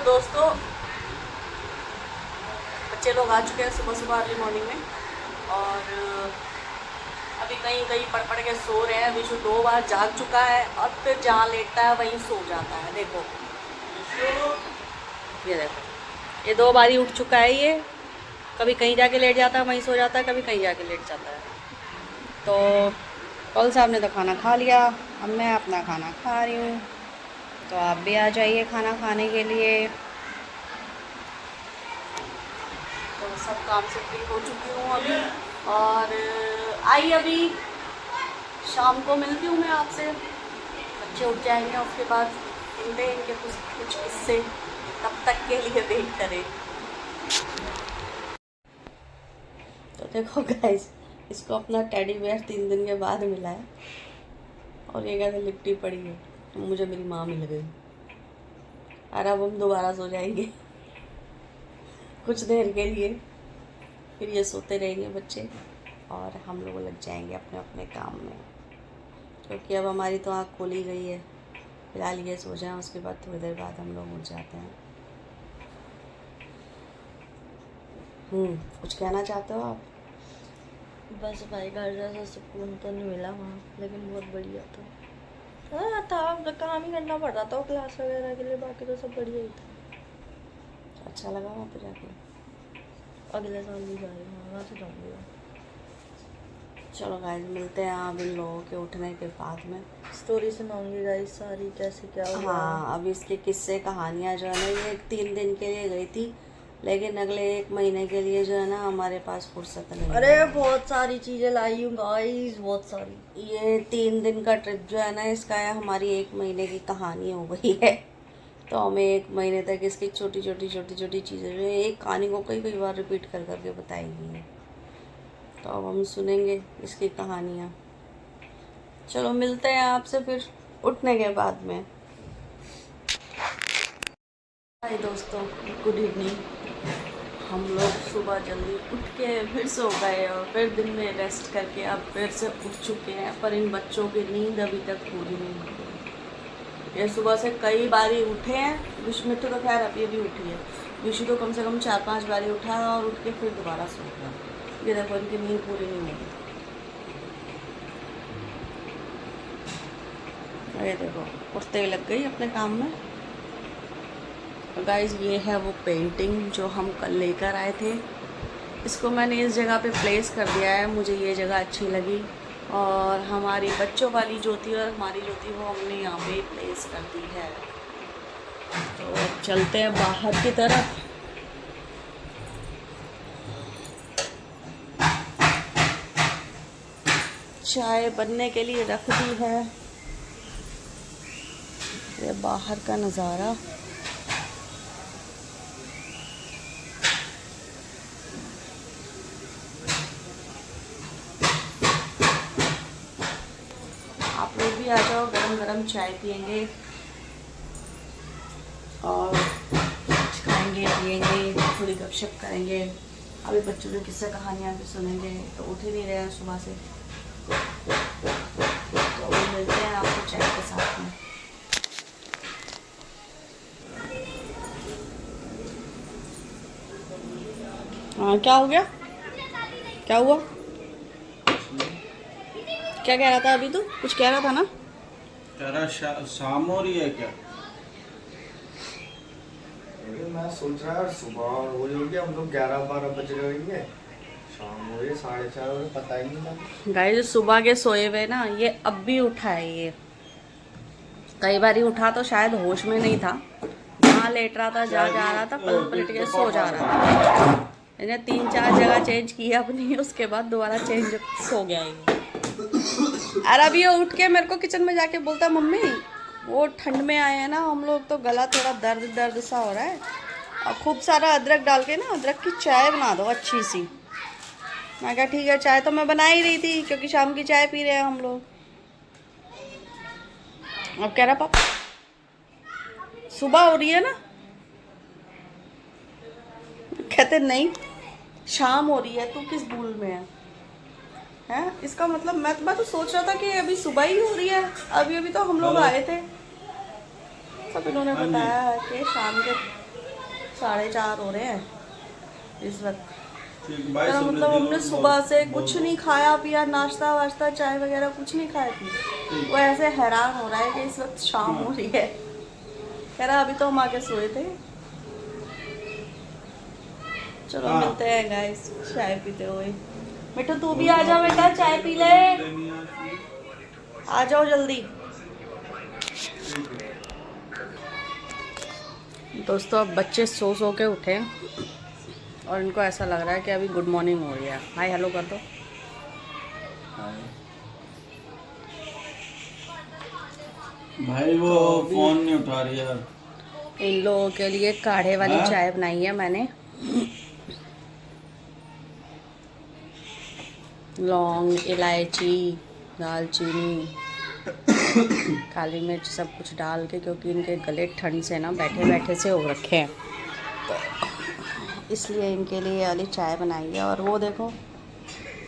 दोस्तों, बच्चे लोग आ चुके हैं सुबह सुबह अर्ली मॉर्निंग में और अभी कहीं कहीं पढ़ पढ़ के सो रहे हैं। विशु 2 बार जाग चुका है और फिर जहाँ लेटता है वहीं सो जाता है। देखो ये देखो, ये 2 बार ही उठ चुका है। ये कभी कहीं जाके लेट जाता है वहीं सो जाता है, कभी कहीं जाके लेट जाता है। तो कौल साहब ने तो खाना खा लिया, अब मैं अपना खाना खा रही हूँ। तो आप भी आ जाइए खाना खाने के लिए। तो सब काम से फ्री हो चुकी हूँ अभी और आई अभी शाम को मिलती हूँ मैं आपसे। बच्चे उठ जाएंगे उसके बाद सुनते हैं इनके कुछ किस्से, तब तक के लिए वेट करें। तो देखो गाइस, इसको अपना टेडी बेयर 3 दिन के बाद मिला है और ये कहते लिपटी पड़ी है। तो मुझे मेरी माँ मिल गई और अब हम दोबारा सो जाएंगे कुछ देर के लिए, फिर ये सोते रहेंगे बच्चे और हम लोग लग जाएंगे अपने अपने काम में, क्योंकि अब हमारी तो आँख खोली गई है। फिलहाल ये सो जाएं, उसके बाद थोड़ी देर बाद हम लोग उठ जाते हैं। कुछ कहना चाहते हो आप? बस भाई घर जैसा सुकून तो नहीं मिला वहाँ, लेकिन बहुत बढ़िया था। था काम ही करना पड़ रहा था क्लास वगैरह के लिए, बाकी तो सब बढ़िया ही था। अच्छा लगा वहाँ पे जाके? अगले साल भी जा रही हूँ, वहाँ से जाऊँगी। चलो गाइस, मिलते हैं आप इन लोगों के उठने के बाद में। स्टोरी सुनाऊंगी गाइस सारी, कैसे क्या हुआ। हाँ, अब इसके किस्से कहानियाँ जो है ना, ये 3 दिन के लिए गई थी, लेकिन अगले 1 महीने के लिए जो है ना हमारे पास फुर्सत नहीं। अरे बहुत सारी चीज़ें लाई हूँ गाइस, बहुत सारी। ये 3 दिन का ट्रिप जो है ना इसका है, हमारी 1 महीने की कहानी हो गई है। तो हमें 1 महीने तक इसकी छोटी छोटी चीज़ें जो है एक कहानी को कई बार रिपीट कर करके बताएगी है। तो अब हम सुनेंगे इसकी कहानियाँ। चलो मिलते हैं आपसे फिर उठने के बाद में। हाय दोस्तों, गुड इवनिंग। हम लोग सुबह जल्दी उठ के फिर सो गए और फिर दिन में रेस्ट करके अब फिर से उठ चुके हैं, पर इन बच्चों की नींद अभी तक पूरी नहीं हुई। ये सुबह से कई बारी उठे हैं। विशु मिट्टू तो खैर अभी उठी है, विशु तो कम से कम 4-5 बारी उठा है और उठ के फिर दोबारा सो गया। ये देखो, इनकी नींद पूरी नहीं हुई। ये देखो, उठते ही लग गई अपने काम में। गाइस, ये है वो पेंटिंग जो हम कल लेकर आए थे। इसको मैंने इस जगह पे प्लेस कर दिया है, मुझे ये जगह अच्छी लगी। और हमारी बच्चों वाली जो थी और हमारी जो थी वो हमने यहाँ पे प्लेस कर दी है। तो अब चलते हैं बाहर की तरफ। चाय बनने के लिए रख दी है। ये बाहर का नज़ारा। आप लोग भी आ जाओ, गरम गरम चाय पियेंगे और कुछ खाएंगे पियेंगे, थोड़ी गपशप करेंगे। अभी बच्चों ने किस्से कहानियाँ भी सुनेंगे, तो उठ ही नहीं रहे हैं सुबह से। तो मिलते हैं आपको चाय के साथ में। हाँ, क्या हो गया? क्या हुआ? क्या कह रहा था अभी? तो कुछ कह रहा था ना? कह रहा शाम हो रही है क्या? मैं सोच रहा है सुबह हो गई, हम लोग 11-12 बज रहे, शाम हो रही 4:30 बजे, पता ही नहीं लगा। गाइस, सुबह के सोए हुए ना, ये अब भी उठा है। ये कई बार ही उठा तो शायद होश में नहीं था, जहाँ लेट रहा था जा रहा था, पलट पलट के सो जा रहा था। इन्हें 3-4 जगह चेंज किया अपनी, उसके बाद दोबारा चेंज सो गया ये। और अभी ये उठ के मेरे को किचन में जाके बोलता, मम्मी वो ठंड में आए हैं ना हम लोग, तो गला थोड़ा दर्द सा हो रहा है, और खूब सारा अदरक डाल के ना अदरक की चाय बना दो अच्छी सी। मैं कहा ठीक है, चाय तो मैं बना ही रही थी क्योंकि शाम की चाय पी रहे हैं हम लोग। अब कह रहा पापा सुबह हो रही है ना, कहते नहीं शाम हो रही है, तू किस भूल में है? इसका मतलब मैं तो सोच रहा था कि अभी सुबह ही हो रही है, अभी तो हम लोग आए थे। सब इन्होंने बताया कि शाम के 4:30 हो रहे हैं इस वक्त। ठीक भाई, मेरा समृद्धि मतलब हमने को सुबह से बोल कुछ दो। नहीं खाया पिया, नाश्ता वाश्ता चाय वगैरह कुछ नहीं खाया पी। वो ऐसे हैरान हो रहा है कि इस वक्त शाम हो रही है। कह रहा अभी तो हम आके सोए थे। चलो हाँ। मिलते हैं गाइस चाय पीते हुए। मिठू तू भी आ जा बेटा, चाय पी ले, आ जाओ जल्दी। दोस्तों अब बच्चे सो सो के उठे हैं और इनको ऐसा लग रहा है कि अभी गुड मॉर्निंग हो रही है। हाय हेलो कर दो। भाई वो फोन नहीं उठा रही यार। इन लोगों के लिए काढ़े वाली हाँ? चाय बनाई है मैंने। लौंग, इलायची, दालचीनी, काली मिर्च सब कुछ डाल के, क्योंकि इनके गले ठंड से ना बैठे बैठे से हो रखे हैं, तो इसलिए इनके लिए ये वाली चाय बनाई है। और वो देखो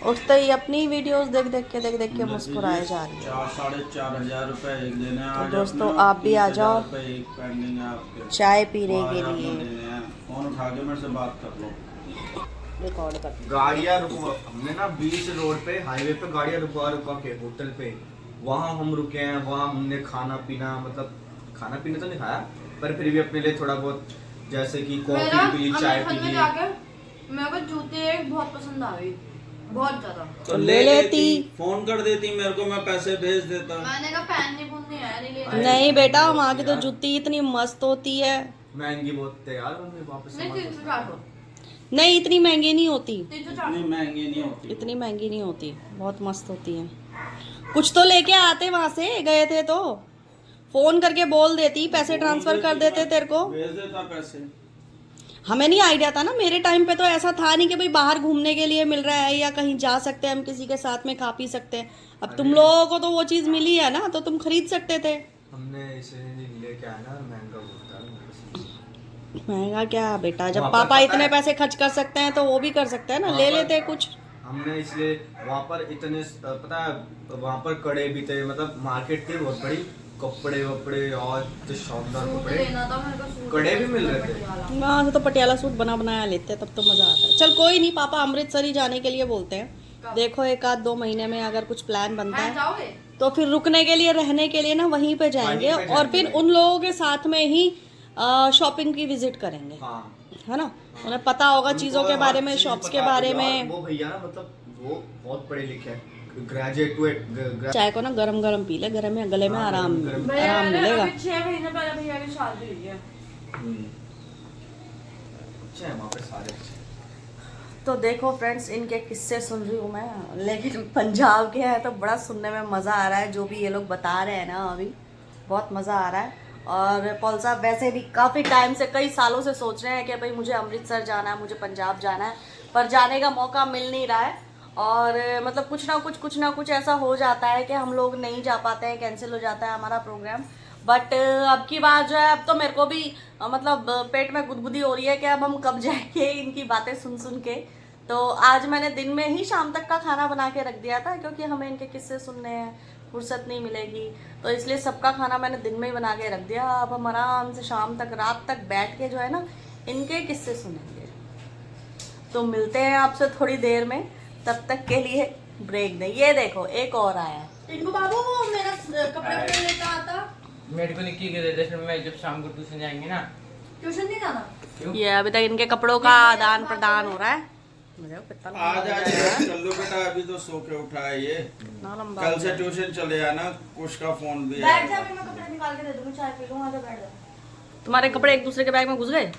उठते ही अपनी वीडियोस देख देख के मुस्कुराए जा रही है। 4,500 रुपए एक देने हैं। तो आज दोस्तों अपने आप भी आ 30,000 जाओ रुपए एक पेंडिंग है आपके, चाय पीने के आपने लिए। देने हैं। फोन उठा के मेरे से बात कर लो। रिकॉर्ड कर। गाड़ियाँ रुकवा, हमने ना बीच रोड पे हाईवे पे गाड़ियाँ रुकवा रुकवा के होटल पे वहाँ हम रुके हैं। वहाँ हमने खाना पीना, मतलब खाना पीना तो नहीं खाया, पर फिर भी अपने लिए थोड़ा बहुत जैसे कि कॉफी पी ली, चाय पी ली। मेरे को जूते बहुत पसंद आ गई, बहुत ज्यादा। तो ले लेती। फोन कर देती मेरे को, मैं पैसे भेज देता। मैंने कहा पहनने पुनने है नहीं नहीं बेटा, वहाँ की तो जूती इतनी मस्त होती है। महंगी बहुत है यार, मम्मी वापस नहीं, 300-400 नहीं इतनी महंगी नहीं होती, 300-400 इतनी महंगी नहीं होती। इतनी महंगी नहीं होती, बहुत मस्त होती है। कुछ तो लेके आते वहां से गए थे तो फोन करके बोल देती, पैसे ट्रांसफर कर देते तेरे को। भेज देता पैसे। हमें नहीं आइडिया था ना, मेरे टाइम पे तो ऐसा था नहीं कि भाई बाहर घूमने के लिए मिल रहा है या कहीं जा सकते हैं हम किसी के साथ में खा पी सकते हैं। अब तुम लोगों को तो वो चीज मिली है ना, तो तुम खरीद सकते थे। हमने इसे लेके आया ना, महंगा बहुत है। महंगा क्या बेटा, जब वहाँ पर पापा पता इतने है- पैसे खर्च कर सकते हैं तो वो भी कर सकते हैं ना, ले वहाँ पर- लेते कुछ। हमने इसलिए वहाँ पर इतने पता है, वहाँ पर कड़े भी थे, मतलब मार्केट थी बहुत बड़ी, कपड़े वपड़े और जो शानदार सूट कपड़े, लेना था मेरे को, सूट कड़े भी मिल रहे थे। पटियाला। वहाँ से तो पटियाला सूट बना बनाया लेते हैं, तब तो मजा आता है। चल कोई नहीं, पापा अमृतसर ही जाने के लिए बोलते हैं। देखो 1-2 महीने में अगर कुछ प्लान बनता हैं, है जाओगे? तो फिर रुकने के लिए, रहने के लिए ना वहीं पे जाएंगे, वहीं पे और फिर जाएंगे। उन लोगों के साथ में ही शॉपिंग की विजिट करेंगे, हाँ, है ना। उन्हें पता होगा चीज़ों के उनको बारे हर में, चीज़ शॉप्स पता के बारे है। में। वो भैया ना, मतलब वो बहुत पढ़े लिखे हैं, ग्रेजुएट। चाय को ना गरम गरम पी ले, गरम में गले में हाँ, आराम गरम- भैया आराम ने मिलेगा। अभी 6 महीने पहले भैया की शादी हुई है। अच्छे हैं वहाँ पे सारे अच्छे। तो देखो फ्रेंड्स, इनके किस्से सुन रही हूँ मैं, लेकिन पंजाब के हैं तो बड़ा सुनने में मज़ा आ रहा है। जो भी ये लोग बता रहे हैं ना अभी, बहुत मज़ा आ रहा है। और पॉल साहब वैसे भी काफ़ी टाइम से, कई सालों से सोच रहे हैं कि भाई मुझे अमृतसर जाना है, मुझे पंजाब जाना है, पर जाने का मौका मिल नहीं रहा है। और मतलब कुछ ना कुछ ऐसा हो जाता है कि हम लोग नहीं जा पाते हैं, कैंसिल हो जाता है हमारा प्रोग्राम। बट अब की बात जो है, अब तो मेरे को भी मतलब पेट में गुदगुदी हो रही है कि अब हम कब जाएंगे इनकी बातें सुन सुन के। तो आज मैंने दिन में ही शाम तक का खाना बना के रख दिया था, क्योंकि हमें इनके किस्से सुनने हैं, फुर्सत नहीं मिलेगी, तो इसलिए सबका खाना मैंने दिन में ही बना के रख दिया। अब हम आराम से शाम तक, रात तक बैठ के जो है ना इनके किस्से सुनेंगे। तो मिलते हैं आपसे थोड़ी देर में, तब तक के लिए ब्रेक दें। ये देखो एक और आया है। इनको बाबू वो मेरा कपड़े वपड़े लेकर आता। मेरे को निक्की के दे, मैं जब शाम को ट्यूशन जाएंगे ना। ट्यूशन नहीं जाना? ये अभी तक इनके कपड़ों का आदान प्रदान हो रहा है। कितना आज आज चलो बेटा, अभी तो सो के उठा है ये। लंबा कल से ट्यूशन चले आना, कुछ का फोन भी बैठ जा, है। अभी मैं कपड़े निकाल के दे दूंगी, चाय पी लूं, आजा बैठ जा। तुम्हारे कपड़े एक दूसरे के बैग में घुस गए।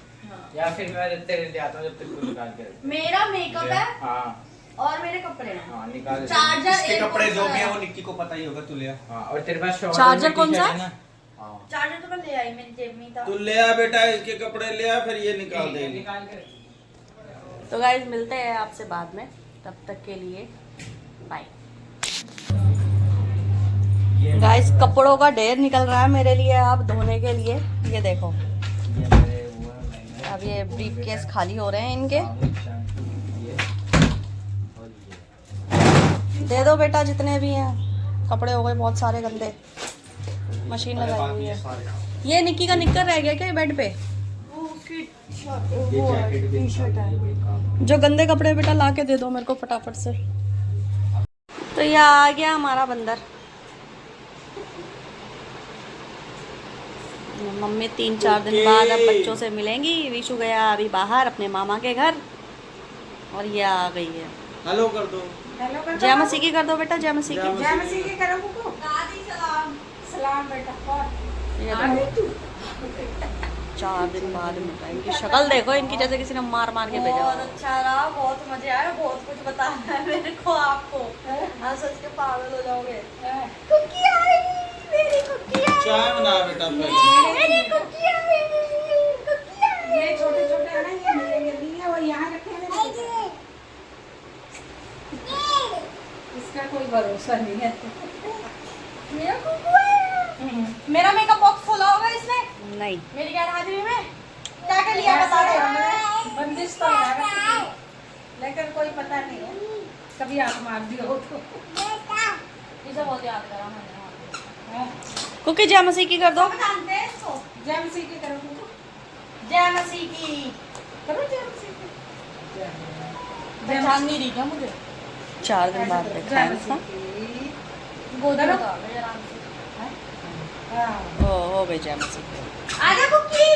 या फिर मैं तेरे लिए आता हूँ जब तक तू निकाल के रख। मेरा मेकअप है हाँ और मेरे कपड़े हैं। हाँ निकाल दे। चार्जर इसके एक कपड़े और जो भी है है। वो निक्की को पता ही होगा, तू ले आ। हाँ, और तेरे पास शॉर्ट चार्जर और कौन सा? टी-शर्ट है ना? हाँ। चार्जर तो मैं ले आई, मेरी जेब में ही था। तू ले आ बेटा, इसके कपड़े ले आ, फिर ये निकाल ये देगी। निकाल के रख। तो गाइज मिलते हैं आपसे बाद में, तब तक के लिए बाय। गाइस कपड़ों का ढेर निकल रहा है मेरे लिए अब धोने के लिए। ये देखो, ये मेरे वो है, मैंने- अब ये ब्रीफ केस खाली हो रहे हैं इनके। ये और ये। दे दो बेटा जितने भी हैं, कपड़े हो गए बहुत सारे गंदे, मशीन लगाई हुई है। ये निक्की का निक्कर रह गया क्या बेड पे? वो उसकी ये जैकेट भी टी-शर्ट है। जो गंदे कपड़े बेटा ला के दे दो मेरे को फटाफट से। तो ये आ गया हमारा बंदर। मम्मी 3-4 दिन बाद अब बच्चों से मिलेंगी। विशु गया अभी बाहर अपने मामा के घर और ये आ गई है। हेलो कर दो। जय मसीह की कर दो बेटा, जय मसीह की। जय मसीह की। दादी सलाम। सलाम बेटा। ये देखो, 4 दिन बाद मिला। इनकी शक्ल देखो, इनकी जैसे किसी ने मार मार के भेजा। बहुत अच्छा रहा, बहुत मजे आए, बहुत कुछ बताया है मेरे को आपको। हाँ सोच के पागल हो जाओगे। कुकी आई, मेरी कुकी आई। चाय बना बेटा पहले। मेरी कुकी आई, कुकी आई। ये छोटे छोटे है ना, ये मिलेंगे नहीं है, और यहाँ रखे हैं इसका कोई भरोसा नहीं है। मेरा कुकू है। मेरा मेकअप बॉक्स खोला होगा इसने नहीं, मेरी गैर हाजिरी में। क्या क्या लिया बता दे। बंदिश तो लगा रखी है, लेकिन कोई पता नहीं है, कभी आग मार दियो तो। इसे बहुत याद करा मैंने। कुकी जय मसीह की कर दो। सब जानते हैं इसको। जय मसीह की करो कुकू। जय मसीह की। करो जय मसीह की। पहचान नहीं रही क्या मुझे? 4 दिन बाद देखा जय है मसीह ना। की। गोदा में था मेरे आराम से। हाँ। हो गई जय मसीह की। आजा कुकी,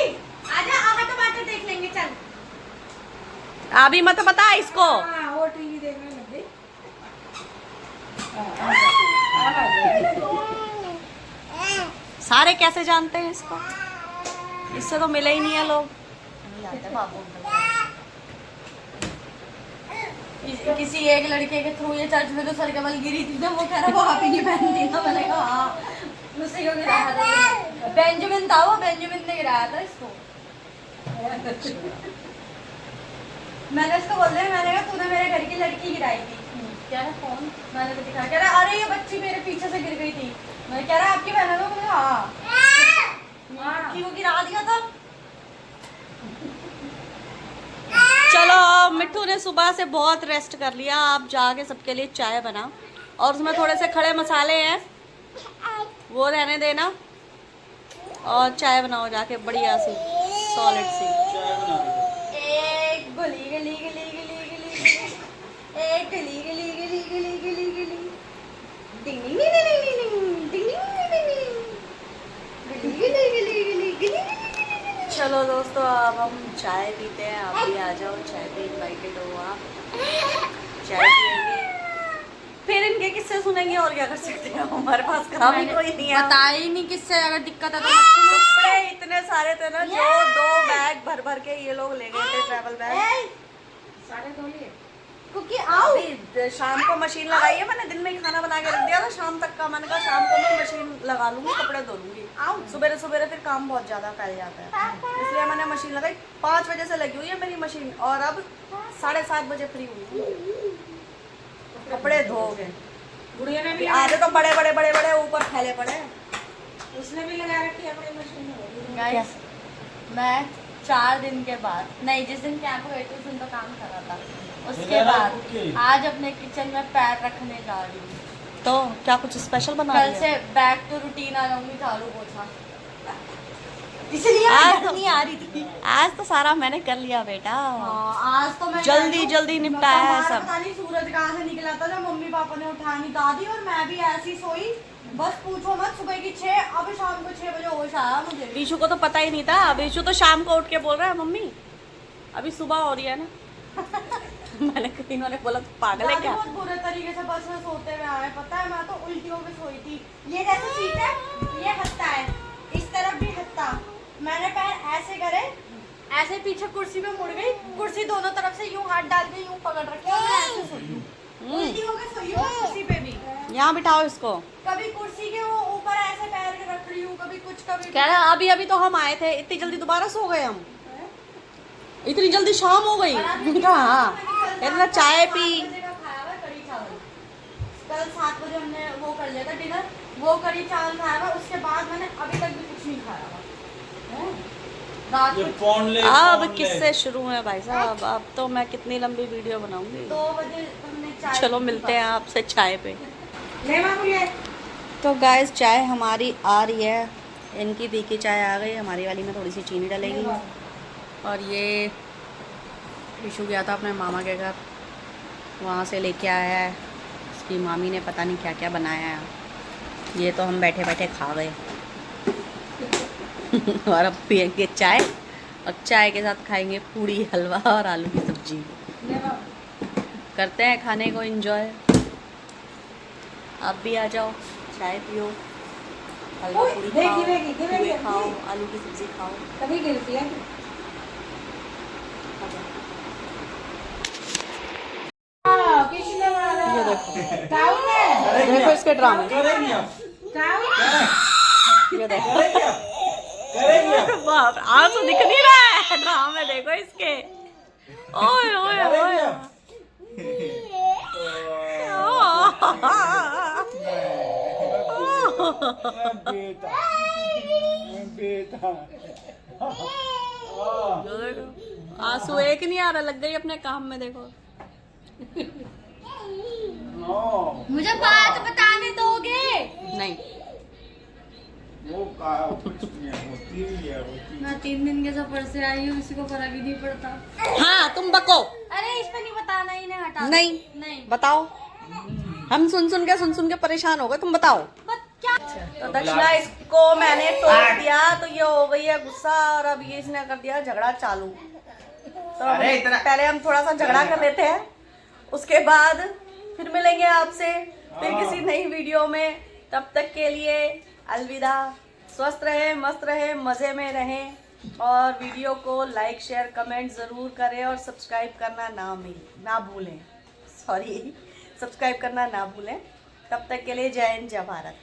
आजा आहा तो बातें देख लेंगे चल। अभी मत बता इसको। हाँ, वो टीवी देखने लग गई। हाँ, आ गई। सारे कैसे जानते हैं इसको? इससे तो मिले ही नहीं है लोग। किसी एक लड़के के थ्रू ये चर्च में तो सर कमल गिरी थी तो वो कह रहा वो आप ही नहीं पहनती ना। मैंने कहा हाँ, उसी को गिराया था। बेंजामिन था वो, बेंजामिन ने गिराया था इसको। मैंने इसको बोल दिया, मैंने कहा तूने मेरे घर की लड़की गिराई थी। क्या है कौन? मैंने तो दिखाया, कह रहा अरे ये बच्ची मेरे पीछे से गिर गई थी। मैं कह रहा आपकी बहन है? मैंने कहा हाँ, की वो गिरा दिया था। चलो मिट्टू ने सुबह से बहुत रेस्ट कर लिया। आप जाके सबके लिए चाय बना और उसमें थोड़े से खड़े मसाले हैं वो रहने देना और चाय बनाओ जाके बढ़िया सी सॉलिड सी। चाय बना बेटा। एक गली गली गली गली गली, एक गली गली गली गली गली गली, डिंग डिंग डिंग डिंग डिंग डिंग डिंग गली गली गली गली गली। चलो दोस्तों अब हम चाय पीते हैं। आप भी आ जाओ, चाय पे इनवाइटेड हो आप। चाय पियेंगे फिर इनके किस्से सुनेंगे और क्या कर सकते हैं। हमारे पास काम ही कोई नहीं है। बता ही नहीं किससे, अगर दिक्कत है तो कपड़े इतने सारे थे ना जो 2 बैग भर भर के ये लोग ले गए थे, ट्रैवल बैग। सारे धो लिए। कुकी आओ। अभी शाम को मशीन लगाई है मैंने, दिन में ही खाना बना के रख दिया था शाम तक का। मैंने कहा शाम को मैं मशीन लगा लूंगी, कपड़े धो लूंगी। सुबह सुबह फिर काम बहुत ज्यादा फैल जाता है, इसलिए मैंने मशीन लगाई। 5 बजे से लगी हुई है मेरी मशीन और अब 7:30 बजे फ्री हुई। कपड़े धो गए। गुड़िया ने भी आधे तो बड़े बड़े बड़े बड़े ऊपर फैले पड़े। उसने भी लगा रखी है अपनी मशीन में। गाइस मैं 4 दिन के बाद, नहीं जिस दिन कैंप गई थी उस दिन तो काम कर रहा था, उसके बाद आज अपने किचन में पैर रखने जा रही हूँ। तो क्या कुछ स्पेशल बना कल रही से है? बैक टू रूटीन आ जाऊंगी, झाड़ू पोछा। इसलिए आज आज तो- नहीं आ रही थी। आज तो सारा मैंने कर लिया बेटा। हाँ, आज तो मैं जल्दी जल्दी निपटाया है सब। पता नहीं सूरज कहाँ से निकला था जब मम्मी पापा ने उठाया नहीं। दादी और मैं भी ऐसी सोई, बस पूछो मत। सुबह की 6, अब शाम को 6 बजे होश आया मुझे। बीशु को तो पता ही नहीं था। बीशु तो शाम को उठ के बोल रहा है मम्मी अभी सुबह हो रही है ना। मैंने कहा इन्होंने बोला तो पागल है दादी क्या? बहुत बुरे तरीके से बस में सोते हुए आए, पता है। मैं तो उल्टियों में सोई थी। ये जैसे सीट है, ये हत्ता है, इस तरफ भी हत्ता। मैंने पैर ऐसे करे, ऐसे पीछे कुर्सी पे मुड़ गई, कुर्सी दोनों तरफ से यूं हाथ डाल के यूं पकड़ रखी और मैं ऐसे सोई हूं। उल्टी होकर सोई हूं कुर्सी पे भी। यहाँ बिठाओ इसको। कभी कुर्सी के वो ऊपर ऐसे पैर के रख रही हूँ, कभी कुछ, कभी कह रहा अभी अभी तो हम आए थे, इतनी जल्दी दोबारा सो गए हम? इतनी जल्दी शाम हो गई? हाँ, इतना चाय पी। 7 बजे का खाया हुआ कढ़ी चावल। कल 7 बजे हमने वो कर लिया था डिनर, वो कढ़ी चावल खाया हुआ। उसके बाद मैंने अभी तक भी कुछ नहीं खाया हुआ। रात ये को फोन ले। अब फोन ले। किससे शुरू है भाई साहब? अब तो मैं कितनी लंबी वीडियो बनाऊंगी। 2 बजे हमने चाय चलो पी मिलते हैं आपसे चाय पे। ले मामू ले। तो गाइस चाय हमारी आ रही है। इनकी पी की चाय आ गई, हमारी वाली में थोड़ी सी चीनी डलेगी और ये ईशु गया था अपने मामा के घर, वहाँ से लेके आया है। उसकी मामी ने पता नहीं क्या क्या बनाया है। ये तो हम बैठे बैठे खा गए। और अब पियेंगे चाय, और चाय के साथ खाएंगे पूड़ी, हलवा और आलू की सब्जी। करते हैं खाने को एंजॉय। आप भी आ जाओ, चाय पियो, हलवा पूड़ी खाओ, पूड़ी खाओ, आलू की सब्जी खाओ। कभी गिरती है ये देखो, देखो इसके ड्रामे, ये देखो, बाप, आंसू दिख नहीं रहा है, ड्रामे देखो इसके। ओए ओए ओए, आंसू एक नहीं आ रहा, लग गई अपने काम में। देखो मुझे बात बताने दोगे? नहीं, मैं 3 दिन के सफर से आई हूँ, किसी को फर्क ही नहीं पड़ता। हाँ तुम बको। अरे इस पे नहीं बताना, इन्हें हटा दो। नहीं नहीं बताओ, हम सुन सुन के परेशान हो गए, तुम बताओ। क्या? तो दक्षिणा इसको मैंने तोड़ दिया, तो ये हो गई है गुस्सा, और अब ये इसने कर दिया झगड़ा चालू। तो पहले हम थोड़ा सा झगड़ा कर लेते हैं, उसके बाद फिर मिलेंगे आपसे फिर किसी नई वीडियो में। तब तक के लिए अलविदा। स्वस्थ रहे, मस्त रहे, मज़े में रहें, और वीडियो को लाइक शेयर कमेंट ज़रूर करें, और सब्सक्राइब करना ना भूलें। सॉरी, सब्सक्राइब करना ना भूलें। तब तक के लिए जय हिंद, जय भारत।